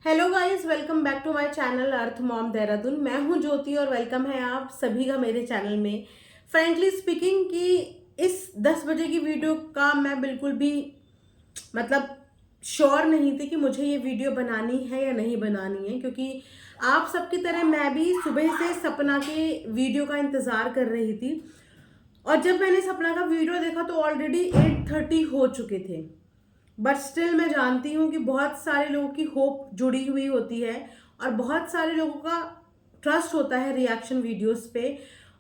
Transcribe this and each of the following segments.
Hello guys, welcome back to my channel earth mom Dehradun. मैं हूं ज्योति और वेलकम है आप सभी का मेरे चैनल में। फ्रेंकली स्पीकिंग कि इस 10 बजे की वीडियो का मैं बिल्कुल भी मतलब श्योर नहीं थी कि मुझे ये वीडियो बनानी है या नहीं बनानी है, क्योंकि आप सबकी तरह मैं भी सुबह से सपना के वीडियो का इंतज़ार कर रही थी। और जब मैंने सपना का वीडियो देखा तो ऑलरेडी 8:30 हो चुके थे। बट स्टिल मैं जानती हूँ कि बहुत सारे लोगों की होप जुड़ी हुई होती है और बहुत सारे लोगों का ट्रस्ट होता है रिएक्शन वीडियोस पे।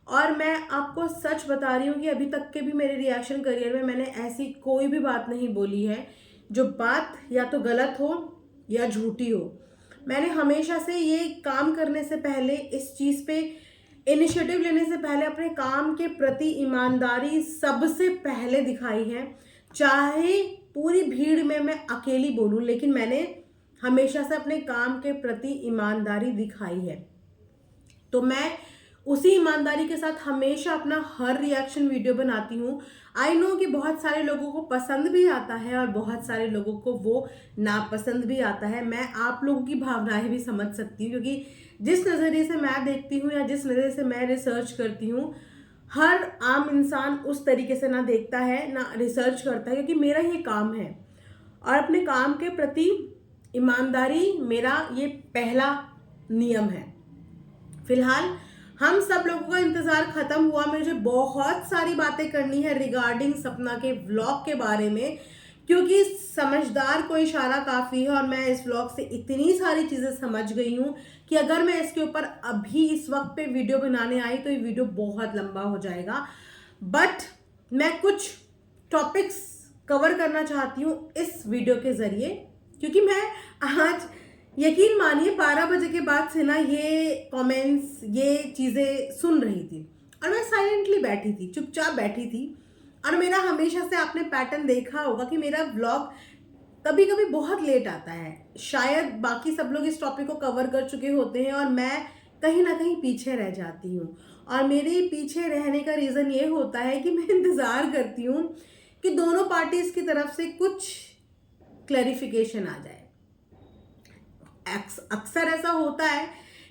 और मैं आपको सच बता रही हूँ कि अभी तक के भी मेरे रिएक्शन करियर में मैंने ऐसी कोई भी बात नहीं बोली है जो बात या तो गलत हो या झूठी हो। मैंने हमेशा से ये काम करने से पहले, इस चीज़ पे इनिशिएटिव लेने से पहले अपने काम के प्रति ईमानदारी सबसे पहले दिखाई है। चाहे पूरी भीड़ में मैं अकेली बोलूं, लेकिन मैंने हमेशा से अपने काम के प्रति ईमानदारी दिखाई है। तो मैं उसी ईमानदारी के साथ हमेशा अपना हर रिएक्शन वीडियो बनाती हूँ। आई नो कि बहुत सारे लोगों को पसंद भी आता है और बहुत सारे लोगों को वो नापसंद भी आता है। मैं आप लोगों की भावनाएं भी समझ सकती हूँ, क्योंकि जिस नज़रिए से मैं देखती हूँ या जिस नज़रिए से मैं रिसर्च करती हूँ, हर आम इंसान उस तरीके से ना देखता है ना रिसर्च करता है, क्योंकि मेरा ये काम है और अपने काम के प्रति ईमानदारी मेरा ये पहला नियम है। फिलहाल हम सब लोगों का इंतजार खत्म हुआ। मुझे बहुत सारी बातें करनी है रिगार्डिंग सपना के व्लॉग के बारे में, क्योंकि समझदार को इशारा काफी है और मैं इस व्लॉग से इतनी सारी चीजें समझ गई हूँ कि अगर मैं इसके ऊपर अभी इस वक्त पे वीडियो बनाने आई तो ये वीडियो बहुत लंबा हो जाएगा। बट मैं कुछ टॉपिक्स कवर करना चाहती हूँ इस वीडियो के जरिए, क्योंकि मैं आज, यकीन मानिए, 12 बजे के बाद से ना ये कमेंट्स, ये चीज़ें सुन रही थी और मैं साइलेंटली बैठी थी, चुपचाप बैठी थी। और मेरा हमेशा से आपने पैटर्न देखा होगा कि मेरा व्लॉग कभी कभी बहुत लेट आता है। शायद बाकी सब लोग इस टॉपिक को कवर कर चुके होते हैं और मैं कहीं ना कहीं पीछे रह जाती हूँ। और मेरे पीछे रहने का रीज़न ये होता है कि मैं इंतज़ार करती हूँ कि दोनों पार्टीज की तरफ से कुछ क्लैरिफिकेशन आ जाए। अक्सर ऐसा होता है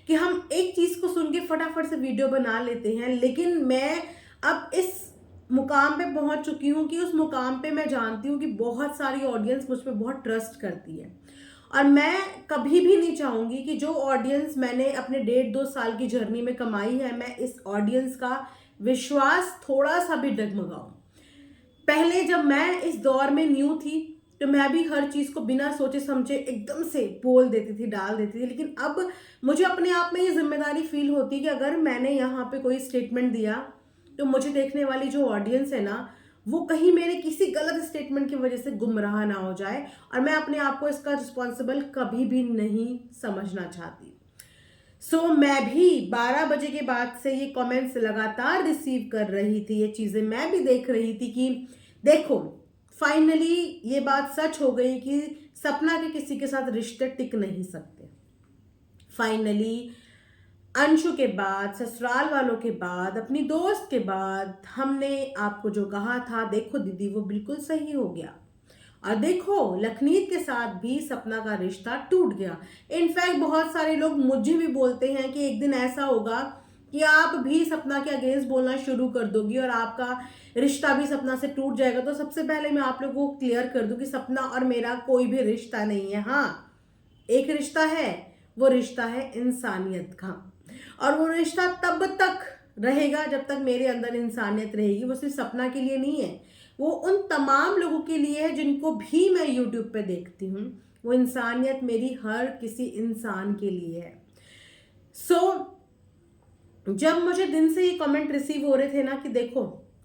कि हम एक चीज को सुन के फटाफट से वीडियो बना लेते हैं, लेकिन मैं अब इस मुकाम पे पहुंच चुकी हूँ कि उस मुकाम पे मैं जानती हूँ कि बहुत सारी ऑडियंस मुझ पर बहुत ट्रस्ट करती है। और मैं कभी भी नहीं चाहूंगी कि जो ऑडियंस मैंने अपने 1.5-2 साल की जर्नी में कमाई है, मैं इस ऑडियंस का विश्वास थोड़ा सा भी डगमगाऊं। पहले जब मैं इस दौर में न्यू थी तो मैं भी हर चीज को बिना सोचे समझे एकदम से बोल देती थी, डाल देती थी। लेकिन अब मुझे अपने आप में ये जिम्मेदारी फील होती है कि अगर मैंने यहाँ पे कोई स्टेटमेंट दिया तो मुझे देखने वाली जो ऑडियंस है ना, वो कहीं मेरे किसी गलत स्टेटमेंट की वजह से गुमराह ना हो जाए। और मैं अपने आप को इसका रिस्पॉन्सिबल कभी भी नहीं समझना चाहती। मैं भी 12 बजे के बाद से ये कमेंट्स लगातार रिसीव कर रही थी, ये चीज़ें मैं भी देख रही थी कि देखो, फाइनली ये बात सच हो गई कि सपना के किसी के साथ रिश्ते टिक नहीं सकते। फाइनली अंशु के बाद, ससुराल वालों के बाद, अपनी दोस्त के बाद, हमने आपको जो कहा था, देखो दीदी, वो बिल्कुल सही हो गया। और देखो, लखनीत के साथ भी सपना का रिश्ता टूट गया। इनफैक्ट बहुत सारे लोग मुझे भी बोलते हैं कि एक दिन ऐसा होगा कि आप भी सपना के अगेंस्ट बोलना शुरू कर दोगी और आपका रिश्ता भी सपना से टूट जाएगा। तो सबसे पहले मैं आप लोगों को क्लियर कर दूं कि सपना और मेरा कोई भी रिश्ता नहीं है। हाँ, एक रिश्ता है, वो रिश्ता है इंसानियत का। और वो रिश्ता तब तक रहेगा जब तक मेरे अंदर इंसानियत रहेगी। वो सिर्फ सपना के लिए नहीं है, वो उन तमाम लोगों के लिए है जिनको भी मैं यूट्यूब पे देखती हूँ। वो इंसानियत मेरी हर किसी इंसान के लिए है। जब मुझे दिन से ये कमेंट रिसीव हो रहे थे ना कि देखो,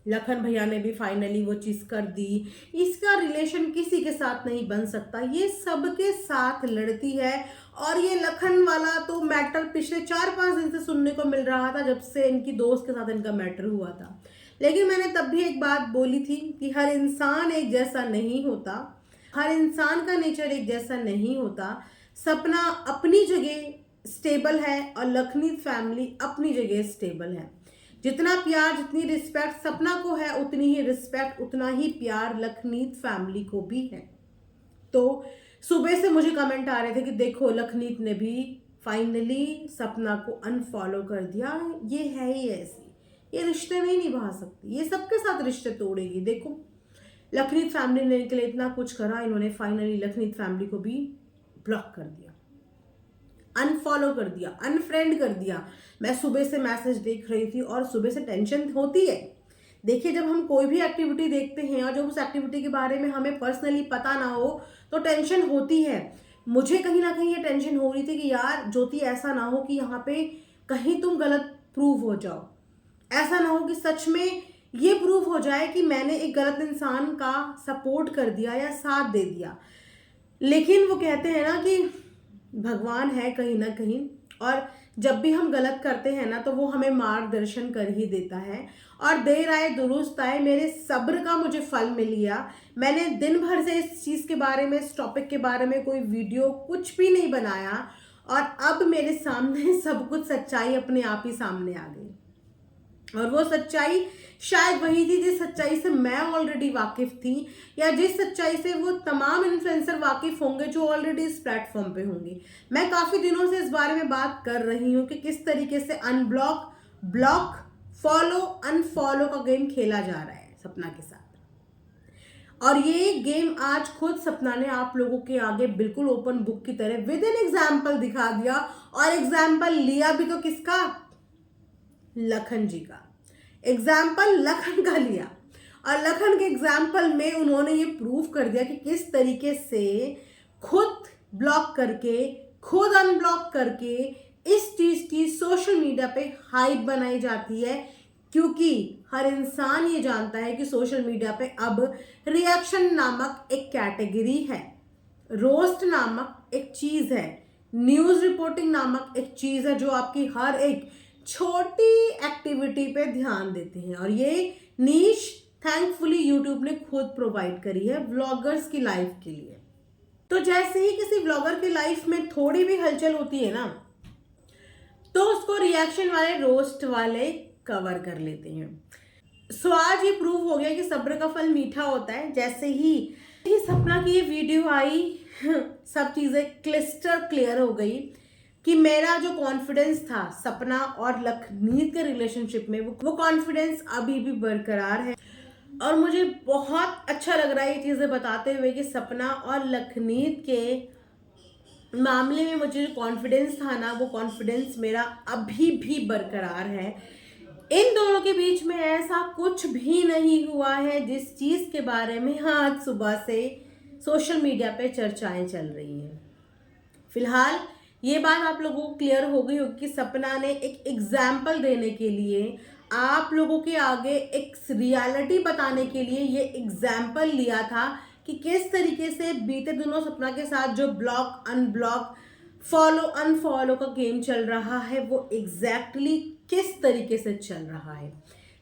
लखन भैया ने भी फाइनली वो चीज कर दी, इसका रिलेशन किसी के साथ नहीं बन सकता, ये सबके साथ लड़ती है। और ये लखन वाला तो मैटर पिछले 4-5 दिन से सुनने को मिल रहा था, जब से इनकी दोस्त के साथ इनका मैटर हुआ था। लेकिन मैंने तब भी एक बात बोली थी कि हर इंसान एक जैसा नहीं होता, हर इंसान का नेचर एक जैसा नहीं होता। सपना अपनी जगह स्टेबल है और लखनीत फैमिली अपनी जगह स्टेबल है। जितना प्यार, जितनी रिस्पेक्ट सपना को है, उतनी ही रिस्पेक्ट, उतना ही प्यार लखनीत फैमिली को भी है। तो सुबह से मुझे कमेंट आ रहे थे कि देखो लखनीत ने भी फाइनली सपना को अनफॉलो कर दिया, ये है ही ऐसी, ये रिश्ते नहीं निभा सकती, ये सबके साथ रिश्ते तोड़ेगी। देखो लखनीत फैमिली ने इनके लिए इतना कुछ करा, इन्होंने फाइनली लखनीत फैमिली को भी ब्लॉक कर दिया, अनफॉलो कर दिया, अनफ्रेंड कर दिया। मैं सुबह से मैसेज देख रही थी और सुबह से टेंशन होती है। देखिए जब हम कोई भी एक्टिविटी देखते हैं और जब उस एक्टिविटी के बारे में हमें पर्सनली पता ना हो तो टेंशन होती है। मुझे कहीं ना कहीं ये टेंशन हो रही थी कि यार ज्योति ऐसा ना हो कि यहाँ पे कहीं तुम गलत प्रूव हो जाओ, ऐसा ना हो कि सच में ये प्रूव हो जाए कि मैंने एक गलत इंसान का सपोर्ट कर दिया या साथ दे दिया। लेकिन वो कहते हैं ना कि भगवान है कहीं ना कहीं, और जब भी हम गलत करते हैं ना तो वो हमें मार्गदर्शन कर ही देता है। और देर आए दुरुस्त आए, मेरे सब्र का मुझे फल मिल गया। मैंने दिन भर से इस चीज़ के बारे में, इस टॉपिक के बारे में कोई वीडियो कुछ भी नहीं बनाया और अब मेरे सामने सब कुछ सच्चाई अपने आप ही सामने आ गई। और वो सच्चाई शायद वही थी जिस सच्चाई से मैं ऑलरेडी वाकिफ थी, या जिस सच्चाई से वो तमाम इन्फ्लुएंसर वाकिफ होंगे जो ऑलरेडी इस प्लेटफॉर्म पे होंगे। मैं काफ़ी दिनों से इस बारे में बात कर रही हूँ कि किस तरीके से अनब्लॉक, ब्लॉक, फॉलो, अनफॉलो का गेम खेला जा रहा है सपना के साथ। और ये गेम आज खुद सपना ने आप लोगों के आगे बिल्कुल ओपन बुक की तरह विद एन एग्जाम्पल दिखा दिया। और एग्जाम्पल लिया भी तो किसका? लखन जी का। एग्जाम्पल लखन का लिया और लखन के एग्जाम्पल में उन्होंने ये प्रूव कर दिया कि किस तरीके से खुद ब्लॉक करके, खुद अनब्लॉक करके इस चीज की सोशल मीडिया पे हाइप बनाई जाती है। क्योंकि हर इंसान ये जानता है कि सोशल मीडिया पे अब रिएक्शन नामक एक कैटेगरी है, रोस्ट नामक एक चीज है, न्यूज रिपोर्टिंग नामक एक चीज है जो आपकी हर एक छोटी एक्टिविटी पे ध्यान देते हैं। और ये नीश थैंकफुली यूट्यूब ने खुद प्रोवाइड करी है व्लॉगर्स की लाइफ के लिए। तो जैसे ही किसी व्लॉगर की लाइफ में थोड़ी भी हलचल होती है ना तो उसको रिएक्शन वाले, रोस्ट वाले कवर कर लेते हैं। सो आज ये प्रूव हो गया कि सब्र का फल मीठा होता है। जैसे ही सपना की ये वीडियो आई सब चीजें क्लिस्टर क्लियर हो गई कि मेरा जो कॉन्फिडेंस था सपना और लखनीत के रिलेशनशिप में, वो कॉन्फिडेंस अभी भी बरकरार है। और मुझे बहुत अच्छा लग रहा है ये चीज़ें बताते हुए कि सपना और लखनीत के मामले में मुझे जो कॉन्फिडेंस था ना, वो कॉन्फिडेंस मेरा अभी भी बरकरार है। इन दोनों के बीच में ऐसा कुछ भी नहीं हुआ है जिस चीज़ के बारे में आज सुबह से सोशल मीडिया पे चर्चाएं चल रही हैं। फिलहाल ये बात आप लोगों को क्लियर हो गई होगी कि सपना ने एक एग्जाम्पल देने के लिए, आप लोगों के आगे एक रियलिटी बताने के लिए ये एग्जाम्पल लिया था कि किस तरीके से बीते दिनों सपना के साथ जो ब्लॉक, अनब्लॉक, फॉलो, अनफॉलो का गेम चल रहा है वो एग्जैक्टली किस तरीके से चल रहा है।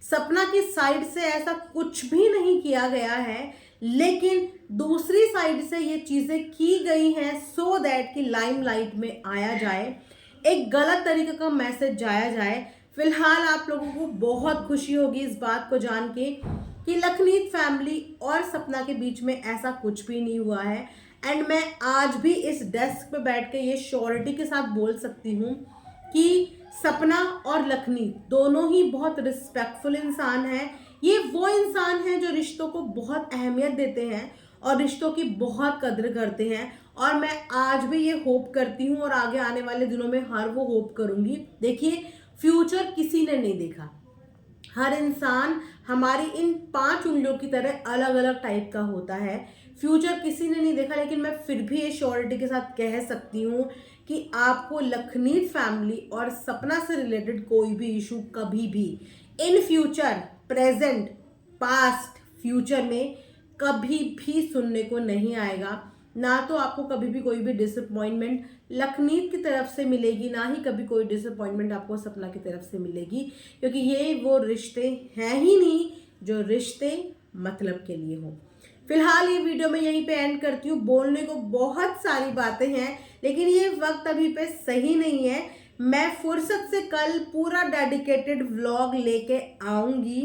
सपना की साइड से ऐसा कुछ भी नहीं किया गया है, लेकिन दूसरी साइड से ये चीज़ें की गई हैं सो दैट कि लाइमलाइट में आया जाए, एक गलत तरीके का मैसेज जाया जाए। फिलहाल आप लोगों को बहुत खुशी होगी इस बात को जान के कि लखनीत फैमिली और सपना के बीच में ऐसा कुछ भी नहीं हुआ है। एंड मैं आज भी इस डेस्क पे बैठ के ये श्योरिटी के साथ बोल सकती हूँ कि सपना और लखनीत दोनों ही बहुत रिस्पेक्टफुल इंसान हैं। ये वो इंसान हैं जो रिश्तों को बहुत अहमियत देते हैं और रिश्तों की बहुत कद्र करते हैं। और मैं आज भी ये होप करती हूँ और आगे आने वाले दिनों में हर वो होप करूँगी। देखिए फ्यूचर किसी ने नहीं देखा, हर इंसान हमारी इन 5 उंगलियों की तरह अलग अलग टाइप का होता है। फ्यूचर किसी ने नहीं देखा, लेकिन मैं फिर भी ये श्योरिटी के साथ कह सकती हूँ कि आपको लखनीत फैमिली और सपना से रिलेटेड कोई भी इशू कभी भी in future, present, past, future में कभी भी सुनने को नहीं आएगा। ना तो आपको कभी भी कोई भी डिसअपॉइंटमेंट लखनीत की तरफ से मिलेगी, ना ही कभी कोई डिसअपॉइंटमेंट आपको सपना की तरफ से मिलेगी, क्योंकि ये वो रिश्ते हैं ही नहीं जो रिश्ते मतलब के लिए हो। फिलहाल ये वीडियो मैं यहीं पे एंड करती हूँ। बोलने को बहुत सारी बातें हैं लेकिन ये वक्त अभी पे सही नहीं है। मैं फुर्सत से कल पूरा डेडिकेटेड व्लॉग लेके आऊँगी,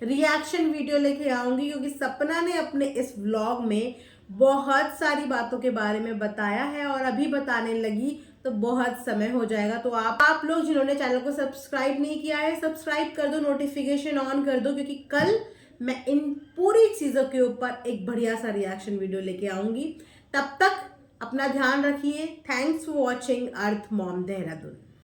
रिएक्शन वीडियो लेके आऊँगी, क्योंकि सपना ने अपने इस व्लॉग में बहुत सारी बातों के बारे में बताया है और अभी बताने लगी तो बहुत समय हो जाएगा। तो आप लोग जिन्होंने चैनल को सब्सक्राइब नहीं किया है, सब्सक्राइब कर दो, नोटिफिकेशन ऑन कर दो, क्योंकि कल मैं इन पूरी चीज़ों के ऊपर एक बढ़िया सा रिएक्शन वीडियो लेके आऊंगी। तब तक अपना ध्यान रखिए। Thanks for watching earth mom Dehradun.